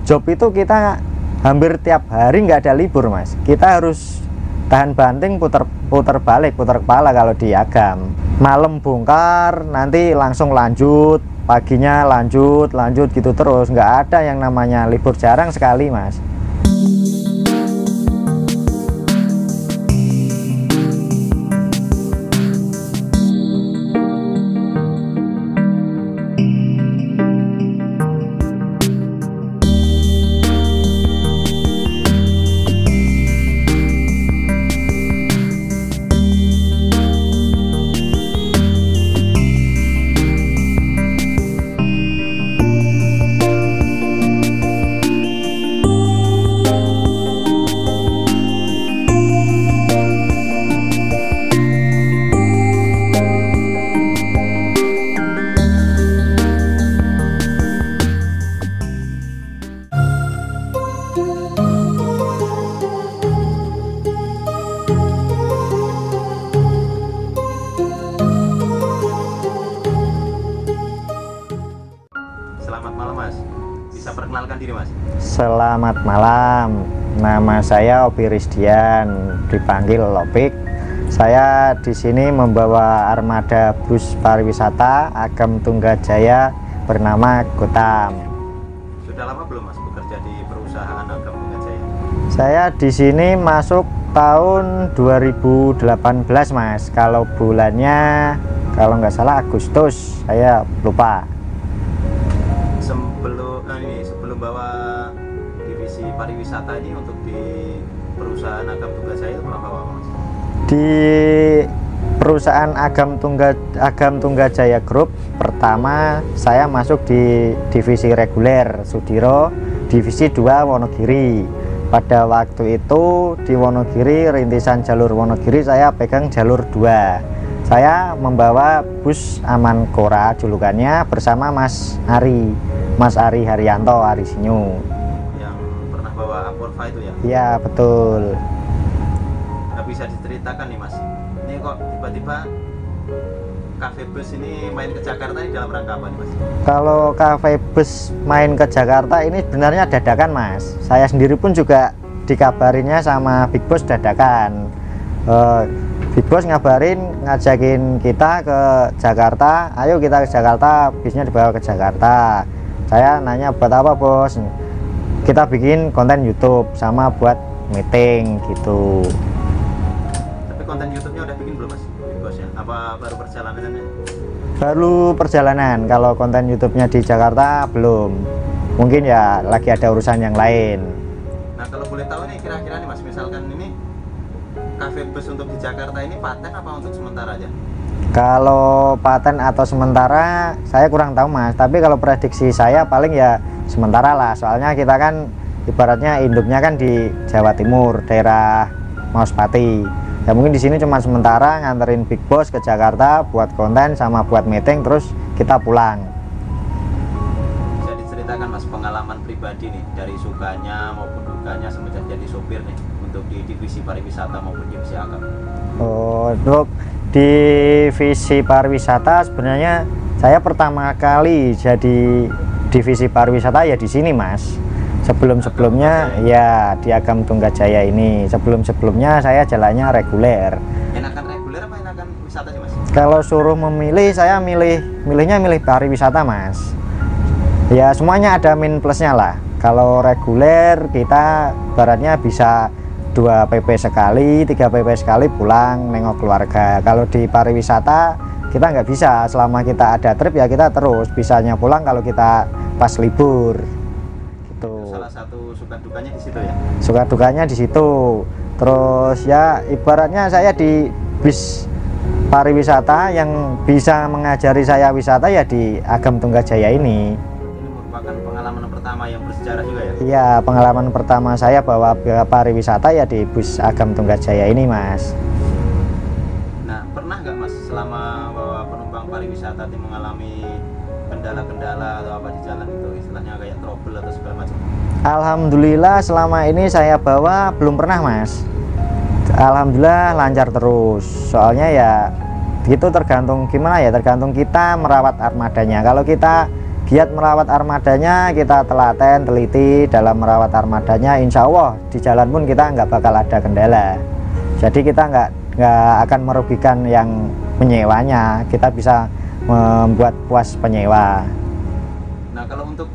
job itu kita hampir tiap hari nggak ada libur mas. Kita harus tahan banting, putar balik, putar kepala kalau di Agam. Malam bongkar, nanti langsung lanjut, paginya lanjut gitu terus. Nggak ada yang namanya libur, jarang sekali mas. Selamat malam mas, bisa perkenalkan diri mas? Selamat malam, nama saya Opi Rizdian, dipanggil Lopik. Saya di sini membawa armada bus pariwisata Agam Tunggajaya bernama Gotham. Sudah lama belum mas bekerja di perusahaan Agam Tunggajaya? Saya di sini masuk tahun 2018 mas. Kalau bulannya kalau nggak salah Agustus, saya lupa. Sebelum bawa divisi pariwisata ini untuk di perusahaan Agam Tunggajaya itu pernah bawa mas? Di perusahaan Agam Tunggajaya Group pertama saya masuk di divisi reguler Sudiro, divisi 2 Wonogiri. Pada waktu itu di Wonogiri, rintisan jalur Wonogiri, saya pegang jalur 2. Saya membawa bus Aman Kora julukannya bersama Mas Ari Haryanto Arisinyu. Yang pernah bawa Aporva itu ya? Iya betul. Nggak bisa diceritakan nih mas, ini kok tiba-tiba kafe bus ini main ke Jakarta ini dalam rangka apa nih mas? Kalau kafe bus main ke Jakarta ini sebenarnya dadakan mas. Saya sendiri pun juga dikabarinnya sama Big Boss dadakan. Big Boss ngajakin kita ke Jakarta, ayo kita ke Jakarta, bisnya dibawa ke Jakarta. Saya nanya buat apa bos? Kita bikin konten YouTube sama buat meeting gitu. Tapi konten YouTube-nya udah bikin belum mas? Big Boss ya? Apa baru perjalanannya? Baru perjalanan. Kalau konten YouTube-nya di Jakarta belum. Mungkin ya lagi ada urusan yang lain. Nah kalau boleh tahu nih kira-kira nih mas, misalkan ini kafe bus untuk di Jakarta ini paten apa untuk sementara aja? Kalau paten atau sementara saya kurang tahu mas, tapi kalau prediksi saya paling ya sementara lah. Soalnya kita kan ibaratnya induknya kan di Jawa Timur, daerah Mauspati. Ya mungkin di sini cuma sementara nganterin Big Boss ke Jakarta buat konten sama buat meeting, terus kita pulang. Bisa diceritakan mas pengalaman pribadi nih dari sukanya maupun dukanya semenjak jadi sopir nih untuk di divisi pariwisata maupun divisi Agam? Oh, untuk divisi pariwisata sebenarnya saya pertama kali jadi divisi pariwisata ya di sini mas. Sebelumnya ya di Agam Tunggajaya ini. Sebelumnya saya jalannya reguler. Enakan reguler apa enakan wisata sih mas? Kalau suruh memilih, saya milihnya pariwisata mas. Ya semuanya ada min plusnya lah. Kalau reguler kita baratnya bisa 2 PP sekali, 3 PP sekali pulang nengok keluarga. Kalau di pariwisata kita nggak bisa, selama kita ada trip ya kita terus bisanya pulang kalau kita pas libur gitu. Salah satu suka dukanya di situ ya? Suka dukanya di situ. Terus ya ibaratnya saya di bis pariwisata yang bisa mengajari saya wisata ya di Agam Tunggajaya ini. Merupakan pengalaman pertama yang bersejarah juga ya? Iya, pengalaman pertama saya bawa pariwisata ya di bus Agam Tunggajaya ini mas. Nah pernah nggak mas selama bawa penumpang pariwisata mengalami kendala-kendala atau apa di jalan itu, istilahnya kayak trouble atau segala macam? Alhamdulillah selama ini saya bawa belum pernah mas. Alhamdulillah lancar terus. Soalnya ya gitu, tergantung gimana ya, tergantung kita merawat armadanya. Kalau kita giat merawat armadanya, kita telaten, teliti dalam merawat armadanya, insya Allah di jalan pun kita nggak bakal ada kendala. Jadi kita nggak akan merugikan yang menyewanya, kita bisa membuat puas penyewa. Nah kalau untuk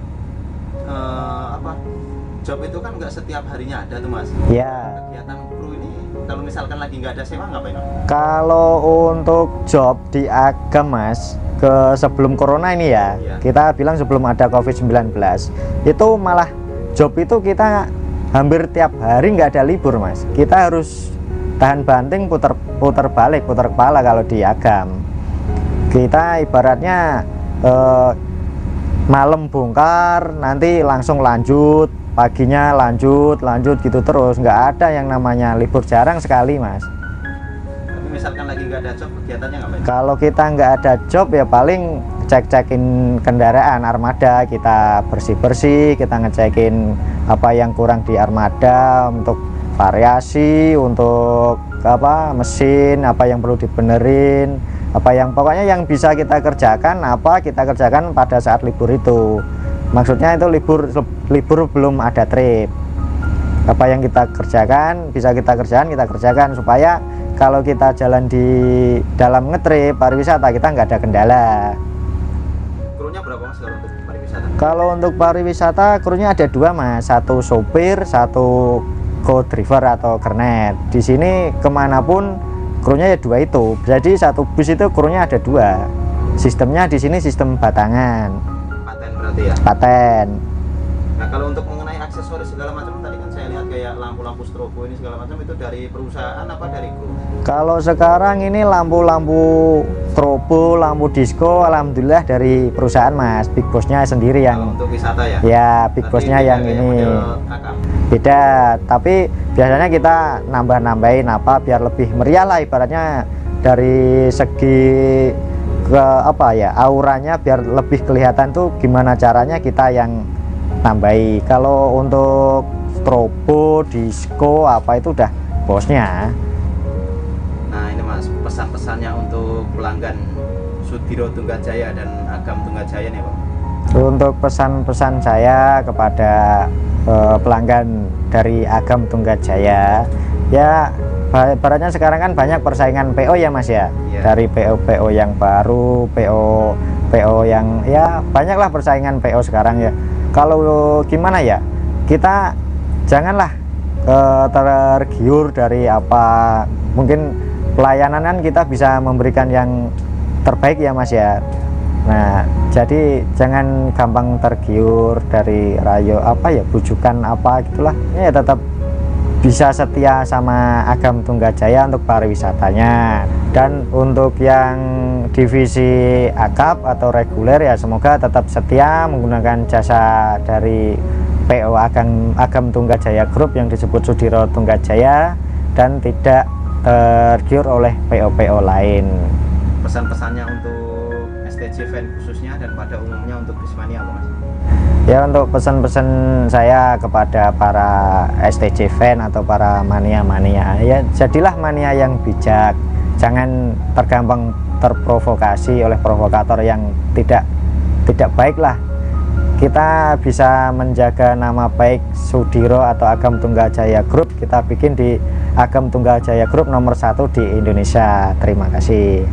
job itu kan nggak setiap harinya ada tuh Mas. Ya. Kegiatan kru ini kalau misalkan lagi nggak ada sewa ngapain? Kalau untuk job di Agam Mas, sebelum corona ini ya, kita bilang sebelum ada COVID-19, itu malah job itu kita hampir tiap hari nggak ada libur Mas. Kita harus tahan banting, putar balik, putar kepala kalau di Agam. Kita ibaratnya malam bongkar, nanti langsung lanjut, paginya lanjut gitu terus, nggak ada yang namanya libur, jarang sekali Mas. Tapi misalkan lagi nggak ada job, kegiatannya ngapain? Kalau kita nggak ada job ya paling cek-cekin kendaraan armada, kita bersih-bersih, kita ngecekin apa yang kurang di armada untuk variasi, untuk mesin, apa yang perlu dibenerin, apa yang pokoknya yang bisa kita kerjakan, kita kerjakan pada saat libur itu. Maksudnya itu libur belum ada trip. Apa yang kita kerjakan bisa kita kerjakan supaya kalau kita jalan di dalam ngetrip pariwisata kita nggak ada kendala. Krunya berapa Mas kalau untuk pariwisata? Kalau untuk pariwisata krunya ada 2 Mas, 1 sopir, 1 co-driver atau kernet. Di sini kemanapun krunya ya 2 itu. Jadi 1 bus itu krunya ada 2. Sistemnya di sini sistem batangan. Paten berarti ya? Paten. Nah kalau untuk mengenai aksesoris segala macam tadi kan saya lihat kayak lampu-lampu strobo ini segala macam itu dari perusahaan apa dari kru? Kalau sekarang ini lampu-lampu strobo, lampu disco, alhamdulillah dari perusahaan Mas. Big Boss-nya sendiri yang. Kalau untuk wisata ya? Ya, Big Boss-nya yang ini. Beda, tapi biasanya kita nambahin biar lebih meriah lah, ibaratnya dari segi auranya biar lebih kelihatan tuh gimana caranya kita yang nambahi. Kalau untuk strobo, disco itu udah bosnya. Nah ini Mas, pesan-pesannya untuk pelanggan Sudiro Tunggajaya dan Agam Tunggajaya nih Pak. Untuk pesan-pesan saya kepada pelanggan dari Agam Tunggajaya, ya ibaratnya sekarang kan banyak persaingan PO ya Mas ya. Dari PO yang baru, PO yang ya banyaklah persaingan PO sekarang ya. Kalau gimana ya, kita janganlah tergiur dari mungkin pelayanan kan kita bisa memberikan yang terbaik ya Mas ya. Nah jadi jangan gampang tergiur dari bujukan gitulah ya, tetap bisa setia sama Agam Tunggajaya untuk pariwisatanya. Dan untuk yang divisi akap atau reguler ya semoga tetap setia menggunakan jasa dari PO Agam Tunggajaya Group yang disebut Sudiro Tunggajaya dan tidak tergiur oleh PO-PO lain. Pesan-pesannya untuk STJ Van khususnya dan pada umumnya untuk Bismania apa Mas? Ya untuk pesan-pesan saya kepada para STJ Van atau para mania-mania, ya jadilah mania yang bijak, jangan tergampang terprovokasi oleh provokator yang tidak baik lah. Kita bisa menjaga nama baik Sudiro atau Agam Tunggajaya Group, kita bikin di Agam Tunggajaya Group nomor 1 di Indonesia. Terima kasih.